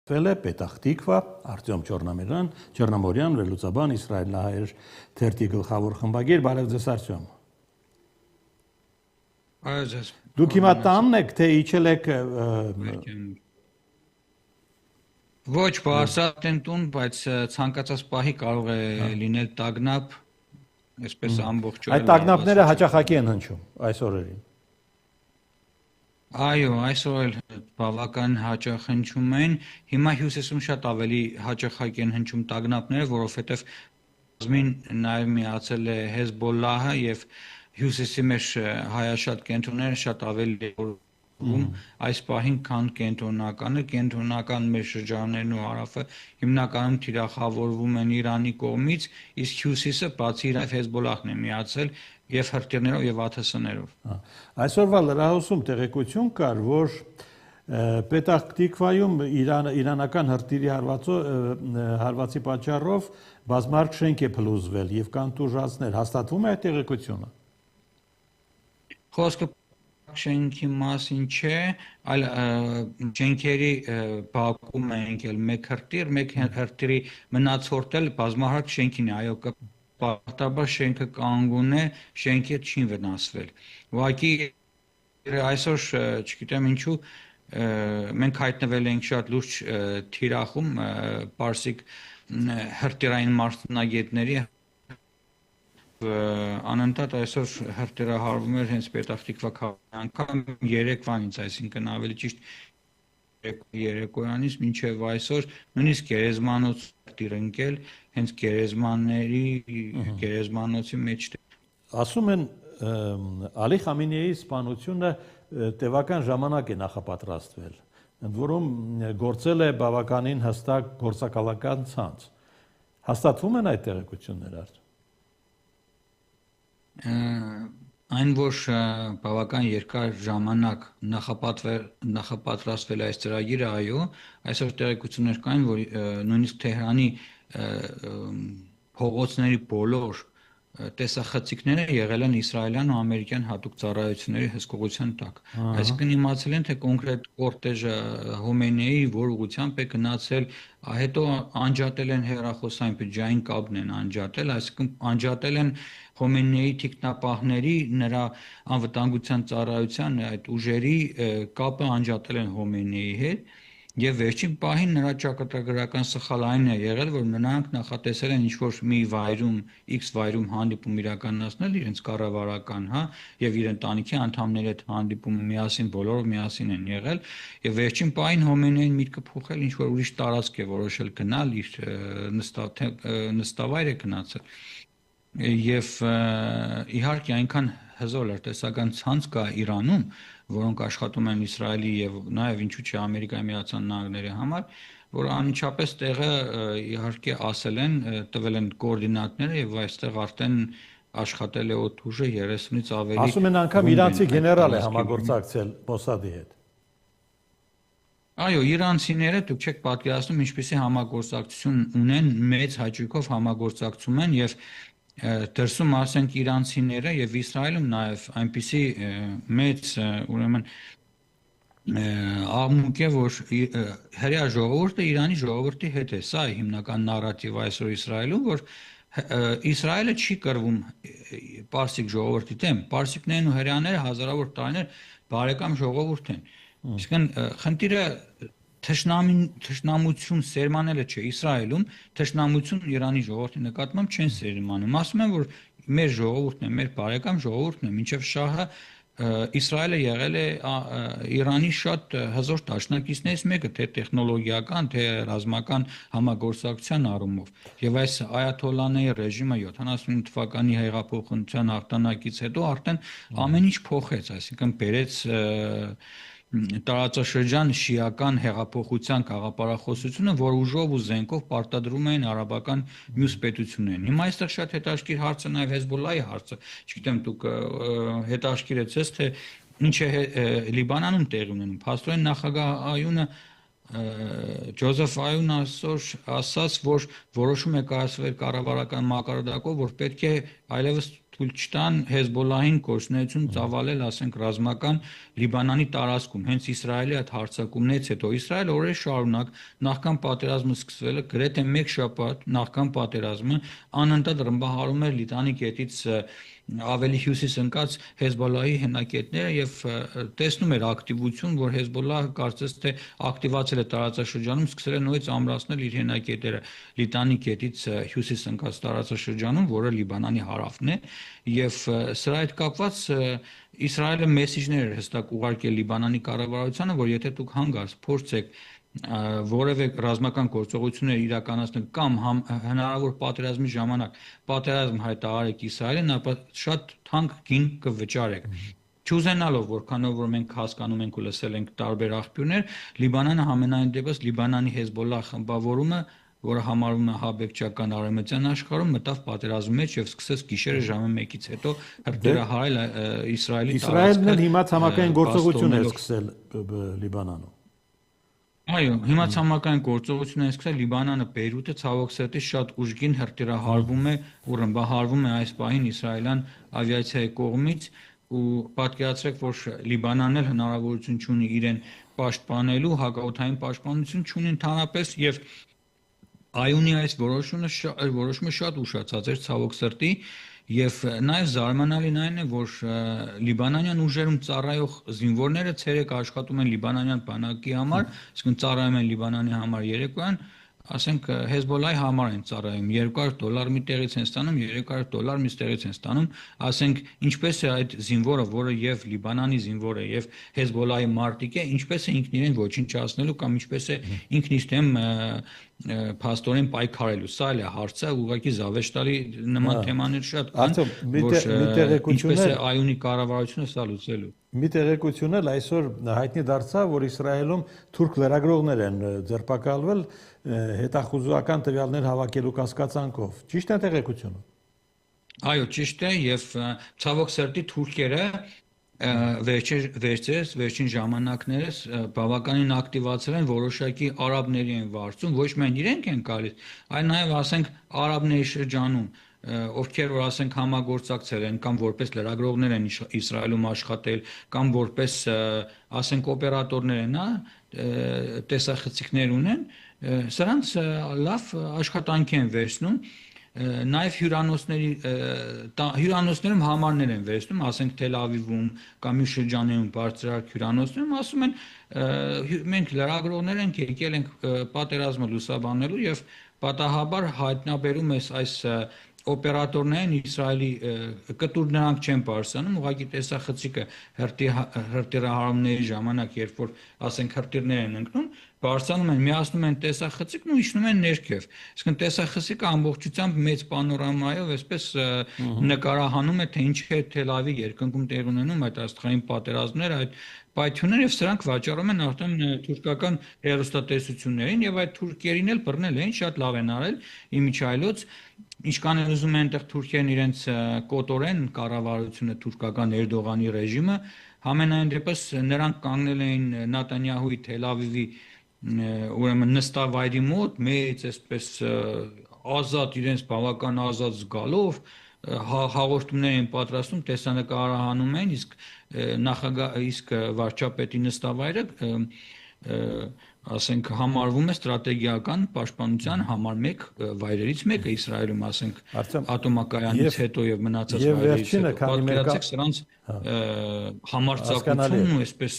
Ֆելե Պետախտիկվա Արտյոմ Չորնամորյան վերլուծաբան իսրայելահայեր թերթի գլխավոր խմբագիր բարև ձեզ Արտյոմ։ Դուք հիմա տանն եք թե իջել եք Ոչ, բարձրացած են տուն, բայց ցանկացած պահի կարող է լինել տագնապ, այսպես ամբողջ օրը։ Այդ տագնապները հաճախակի են հնչում այս օրերին։ Այո, այսօր էլ բավական հաճախ հնչում են, հիմա հյուսիսում շատ ավելի հաճախակ են հնչում տագնապները, որովհետև բազմին նաև միացել է Հեզբոլլահը եւ հյուսիսի մեջ հայաշատ կենտրոնները շատ ավելի այս պահին քան կենտրոնական մեր շրջաններն ու հարավը հիմնականում թիրախավորվում են Իրանի կողմից, իսկ հյուսիսը բացի իրավ Հեզբոլլահն է միացել եւ հրթիռներով եւ ԱԹՍ-ներով։ Այսօրվա լրահոսում տեղեկություն կար, որ Պետախտիկվայում իրանական հրթիռի հարվածի պատճառով բազմարկ շենք է փլուզվել եւ կան տուժածներ, հաստատվում է այդ տեղեկությունը։ Խոսքը շենքի մասին չէ, այլ շենքերի բակում է ընկել մեկ հրթիռի մնացորդել բազմահարկ շենքին է, այո, պարտաբար շենքը կանգուն է, շենքի չի վնասվել։ Ուղղակի այսօր չգիտեմ ինչու մենք հայտնվել ենք շատ լուրջ թիրախում պարսիկ հրթիռային մասնագետների անընդհատ այսօր հրթիռահարվում էր հենց Պետախտիկվա քաղաքի անգամ երեկվանից, այսինքն ավելի ճիշտ երեկոյանից մինչև այսօր նույնիսկ գերեզմանոց հրթիռ ընկել հենց գերեզմանոցի մեջ։ Ասում են Ալի Խամենեիի սպանությունը տևական ժամանակ է նախապատրաստվել, ընդ որում գործել է բավականին հստակ գործակալական ցանց։ Հաստատվում են այդ տեղեկությունները։ Այն որ բավական երկար ժամանակ նախապատրաստվել այս ծրագիրը, այո, այսօր տեղեկություններ կային, որ նույնիսկ Թեհրանի փողոցների բոլոր տեսախցիկները եղել են իսրայելյան ու ամերիկյան հատուկ ծառայությունների հսկողության տակ։ Այսինքն իմացել են, թե կոնկրետ կորտեժը Հոմեյնիի որ ուղղությամբ է գնացել, հետո անջատել են հեռախոսային բջջային կապն են անջատել, այսինքն անջատել են Հոմեյնիի թիկնապահների նրա անվտանգության ծառայության այդ ուժերի կապը անջատել են Հոմեյնիի հետ եւ վերջին պահին նրա ճակատագրական սխալ այն է եղել, որ նրանք նախատեսել են ինչ-որ մի վայրում, X վայրում հանդիպում իրականացնել իրենց կառավարական, եւ իր ընտանիքի անդամների հետ հանդիպումը միասին բոլորով միասին են եղել եւ վերջին պահին Հոմեյնիին միտքը փոխել ինչ-որ ուրիշ տարածք է որոշել գնալ, իր նստավայր է գնացել։ Եվ իհարկե այնքան հզոր լրտեսական ցանց կա Իրանում, որոնք աշխատում են Իսրայելի եւ նաեւ ինչու՞ չէ Ամերիկայի Միացյալ Նահանգների համար, որ անմիջապես տեղը իհարկե ասել են, տվել են կոորդինատները եւ այստեղ արդեն աշխատել է օդուժը 30-ից ավելի։ Ասում են անգամ իրանցի գեներալ է համագործակցել Մոսադի հետ։ Այո, իրանցիները դուք չեք պատկերացնում ինչպեսի համագործակցություն ունեն, մեծ հաճույքով համագործակցում են եւ դրսում ասենք իրանցիները եւ Իսրայելում նաեւ այնպիսի մեծ ուրեմն աղմուկ է, որ հրեա ժողովուրդը Իրանի ժողովրդի հետ է, սա է հիմնական նարատիվը այսօր Իսրայելում, որ Իսրայելը չի կռվում պարսիկ ժողովրդի դեմ, պարսիկներն ու հրեաները հազարավոր տարիներ բարեկամ ժողովուրդ են։ Իսկն խնդիրը թշնամություն սերմանելը չէ, Իսրայելում թշնամություն Իրանի ժողովրդի նկատմամբ չեն սերմանում։ Ասում են, որ մեր ժողովուրդն է, մեր բարեկամ ժողովուրդն է, մինչև շահը Իսրայելը եղել է Իրանի շատ հզոր դաշնակիցներից մեկը, թե տեխնոլոգիական, թե ռազմական համագործակցության առումով։ Եվ այս այաթոլլաների ռեժիմը 70 թվականի հեղափոխության հաղթանակից հետո արդեն ամեն ինչ փոխեց, այսինքն բերեց տարածաշրջան շիական հեղափոխության գաղափարախոսությունը, որ ուժով ու զենքով պարտադրում էին արաբական մյուս պետություններին։ Հիմա այստեղ շատ հետաքրքիր հարցը նաև Հեզբոլլահի հարցը։ Չգիտեմ դուք հետաքրքրեցես, թե ինչ է Լիբանանում տեղի ունենում։ Փաստորեն նախագահ Այունը Ջոզեֆ Այունը ասաց, որ որոշում է կայացվել կառավարական մակարդակով, որ պետք է այլևս թույլ չտան Հեզբոլլահին գործունեություն ծավալել, ասենք, ռազմական Լիբանանի տարածքում, հենց Իսրայելի այդ հարձակումներից հետո Իսրայելը օրեր շարունակ նախքան պատերազմը սկսվելը գրեթե 1 շաբաթ նախքան պատերազմը անընդհատ ռմբահարում էր Լիտանի գետից ավելի հյուսիս ընկած Հեզբոլլահի հենակետները եւ տեսնում էր ակտիվություն, որ Հեզբոլլահը կարծես թե ակտիվացել է տարածաշրջանում, սկսել է նույնիսկ ամրացնել իր հենակետերը Լիտանի գետից հյուսիս ընկած տարածաշրջանում, որը Լիբանանի հարավն է, եւ սրա հետ կապված Իսրայելը մեսիջներ էր հստակ ուղարկել Լիբանանի կառավարությանը, որ եթե դուք հանգարց փորձեք որևէ ռազմական գործողություններ իրականացնել կամ հնարավոր պատերազմի ժամանակ պատերազմ հայտարարեք Իսրայելին, ապա շատ թանկ գին կվճարեք։ Չուզենալով, որքանով որ մենք հասկանում ենք ու լսել ենք տարբեր աղբյուրներ, Լիբանանը համենայն դեպս Լիբանանի Հեզբոլլահ խմբավորումը, որը համարվում է հաբեկչական արևմտյան աշխարհում, մտավ պատերազմի մեջ եւ սկսեց գիշերը ժամը 1-ից հետո հրթիռահարել Իսրայելի տարածքը։ Իսրայելն հիմա ցամաքային գործողություն է սկսել Լիբանանում։ Այո, հիմա ցամաքային գործողություն է սկսել Լիբանանը, Բեյրութը ցավոք սրտի շատ ուժգին հրթիռահարվում է ու ռմբահարվում է այս պահին իսրայելյան ավիացիայի կողմից ու պատկերացրեք, որ Լիբանանն էլ հնարավորություն չունի իրեն պաշտպանելու, հակաօդային պաշտպանություն չունի ընդհանրապես եւ Այունի այս որոշումը շատ ուշացած էր ցավոք սրտի եւ նաեւ զարմանալին այն է, որ լիբանանյան ուժերում ծառայող զինվորները ցերեկ աշխատում են լիբանանյան բանակի համար, իսկ ծառայում են Լիբանանի համար երեկոյան, ասենք Հեզբոլլահի համար են ծառայում $200 մի տեղից են ստանում, $300 մյուս տեղից են ստանում, ասենք ինչպես է այդ զինվորը, որը եւ Լիբանանի զինվոր է եւ Հեզբոլլահի մարտիկ է, ինչպես է ինքն իրեն ոչնչացնելու կամ ինչպես է ինքն իր դեմ փաստորեն պայքարելու։ Սա էլ է հարցը, ուղղակի զավեշտալի նման թեմաներ շատ կան, որ ինչպես է Այունի կառավարությունը սա լուծելու։ Մի տեղեկություն էլ այսօր հայտնի դարձավ, որ Իսրայելում թուրք լրագրողներ են ձերբակալվել հետախուզական տվյալներ հավաքելու կասկածանքով։ Ճիշտ է տեղեկությունը։ Այո, ճիշտ է եւ ցավոք սրտի թուրքերը վերջին ժամանակներս բավականին ակտիվացել են, որոշակի արաբների են վարձում, ոչ միայն իրենք են գալիս, այլ նաեւ ասենք արաբների շրջանում, ովքեր որ ասենք համագործակցել են կամ որպես լրագրողներ են Իսրայելում աշխատել, կամ որպես ասենք օպերատորներ են, տեսախցիկներ ունեն, սրանց լավ աշխատանք են վերցնում Նաև հյուրանոցներում համարներ են վերցնում, ասենք Թել Ավիվում կամ մի շրջանում բարձրարկ հյուրանոցներում, ասում են մենք լրագրողներ ենք, եկել ենք պատերազմը լուսաբանելու եւ պատահաբար հայտնաբերում ես այս օպերատորներին Իսրայելի կտուր նրանք չեն բարձրանում, ուղղակի տեսախցիկը հրթիռահարումների ժամանակ, երբ որ ասենք հրթիռներ են ընկնում, բարձրանում են, միացնում են տեսախցիկն ու իջնում են ներքև։ Իսկ տեսախցիկը ամբողջությամբ մեծ պանորամայով այսպես նկարահանում է, թե ինչ է Թել Ավիվի երկնքում տեղ ունենում այդ աստղային պատերազմները, այդ պայթյունները, եւ սրանք վաճառում են արդեն թուրքական հեռուստատեսություններին եւ այդ թուրքերին էլ բռնել էին, շատ լավ են արել իմիջայլոց, ինչքան էլ ուզում են այնտեղ թուրքերն իրենց կոտորեն կառավարությունը թուրքական Էրդողանի ռեժիմը, համենայն դեպս նրանք կանգնել էին Նեթանյահուի Թել Ավիվի ուրեմն նստավայրի մոտ մեծ այսպես ազատ իրենց բավական ազատ զգալով հաղորդումներ են պատրաստում, տեսանկարահանում են, իսկ նախագահ իսկ վարչապետի նստավայրը ասենք համարվում է ստրատեգիական պաշտպանության համար մեկ վայրերից մեկը Իսրայելում, ասենք ատոմակայանից հետո եւ մնացած վայրերից հետո պատկերացրեք սրանց համարձակությունն ու այսպես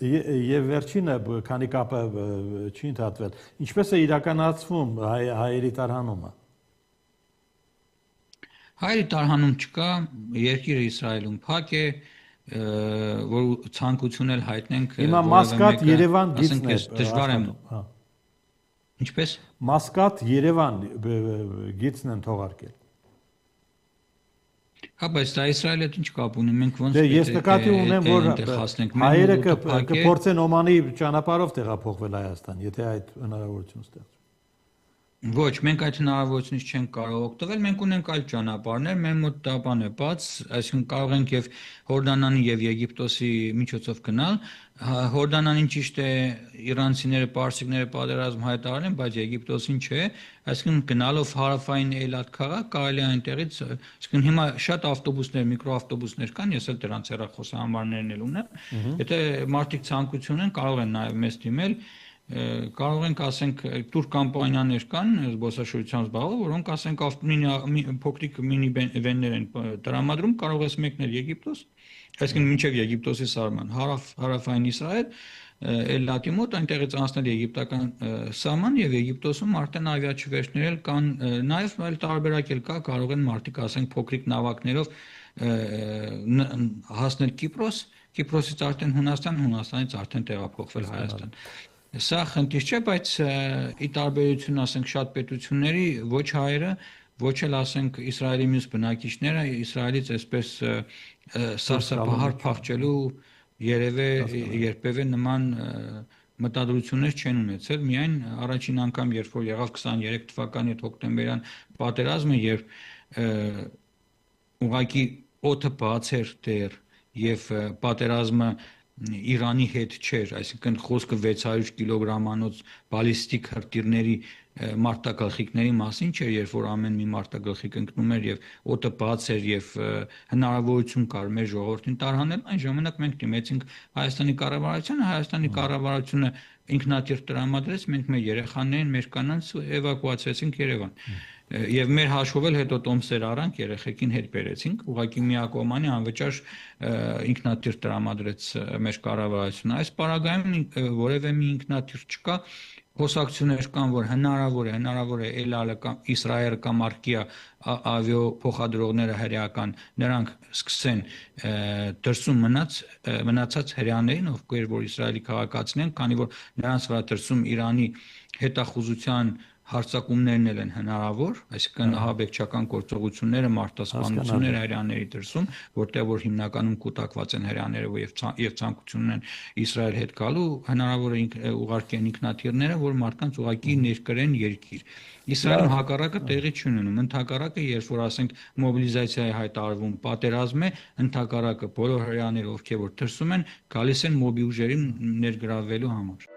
Եվ վերջինը, քանի կապը չի ընդհատվել, ինչպես է իրականացվում հայերի տարհանումը։ Հայերի տարհանում չկա, երկիրը Իսրայելում փակ է, որ ցանկություն էլ հայտնենք Հիմա Մասկատ Երևան գիծն է դժվար եմ։ Ինչպես Մասկատ Երևան գիծն են թողարկել։ Հա, բայց դա Իսրայելը ինչ կապ ունի, մենք ոնց Ես նկատի ունեմ, որ հայերը կփորձեն Օմանի ճանապարհով տեղափոխվել Հայաստան, եթե այդ հնարավորություն ստեղծվի։ Ոչ, մենք այդ հնարավորությունից չենք կարող օգտվել, մենք ունենք այլ ճանապարհներ, մեր մոտ դա բան է բաց, այսինքն կարող ենք եւ Հորդանանի եւ Եգիպտոսի միջոցով գնալ, Հորդանանին ճիշտ է իրանցիները, պարսիկները պատերազմ հայտարարել են, բայց Եգիպտոսին չէ, այսինքն գնալով հարավային Էյլատ քաղաք կարելի է այնտեղից, այսինքն հիմա շատ ավտոբուսներ, միկրոավտոբուսներ կան, ես էլ դրանց հեռախոսահամարներն էլ ունեմ, եթե մարդիկ ցանկություն են, կարող են նաեւ մեզ դիմել կարող ենք ասենք տուր կամպանիաներ կան զբոսաշրջությամբ զբաղվող, որոնք ասենք փոքրիկ մինի վեններ են տրամադրում, կարող ես մեկնել Եգիպտոս, այսինքն մինչև Եգիպտոսի սահման, հարավային Իսրայել, Էլլատի մոտ այնտեղից անցնել եգիպտական սահման եւ Եգիպտոսում արդեն ավիաչվերթներ կան, նաեւ այլ տարբերակ էլ կա, կարող են մարդիկ ասենք փոքրիկ նավակներով հասնել Կիպրոս, Կիպրոսից արդեն Հունաստան, Հունաստանից արդեն տեղափոխվել Հայաստան։ Սա խնդիր չէ, բայց ի տարբերություն ասենք շատ պետությունների ոչ հայերը, ոչ էլ ասենք Իսրայելի մյուս բնակիչները Իսրայելից այսպես սարսափահար փախչելու երբևէ նման մտադրություններ չեն ունեցել, միայն առաջին անգամ երբ որ եղավ 23 թվականի հոկտեմբերյան պատերազմը, երբ ուղղակի օդը բաց էր դեռ եւ պատերազմը Իրանի հետ չէր, այսինքն խոսքը 600 կիլոգրամանոց բալիստիկ հրթիռների մարտագլխիկների մասին չէր, երբ որ ամեն մի մարտագլխիկ ընկնում էր եւ օդը բաց էր եւ հնարավորություն կար մեր ժողովրդին տարհանել, այն ժամանակ մենք դիմեցինք Հայաստանի կառավարությունը ինքնաթիռ տրամադրեց, մենք մեր երեխաներին, մեր կանանց էվակուացրեցինք Երևան։ Եվ մեր հաշվով էլ հետո տոմսեր առանք, երեխեքին հետ բերեցինք, ուղղակի միակողմանի անվճար ինքնաթիռ տրամադրեց մեր կառավարությունը։ Այս պարագայում որևէ մի ինքնաթիռ չկա, խոսակցություններ կան, որ հնարավոր է Էլալը կամ Իսրայելը կամ Արկիա ավիա փոխադրողները հրեական նրանք սկսեն դրսում մնացած հրեաներին, ովքեր որ Իսրայելի քաղաքացիներ են, քանի որ նրանց վրա դրսում Իրանի հետախուզության հարձակումներն են հնարավոր, այսինքն ահաբեկչական գործողությունները, մարտահրավերները հրեաների դրսում, որտեղ որ հիմնականում կուտակված են հրեաները եւ ցանկություն ունեն Իսրայել հետ գալու, հնարավոր է ուղարկեն ինքնաթիռները, որ մարդկանց ուղարկի ներկրեն երկիր։ Իսրայելում հակառակը տեղի չունենում, ընդհակառակը երբ որ ասենք մոբիլիզացիա է հայտարարվում, պատերազմ է, ընդհակառակը բոլոր հրեաները, ովքեր որ դրսում են, գալիս են մոբիլ ուժերին ներգրավելու համար։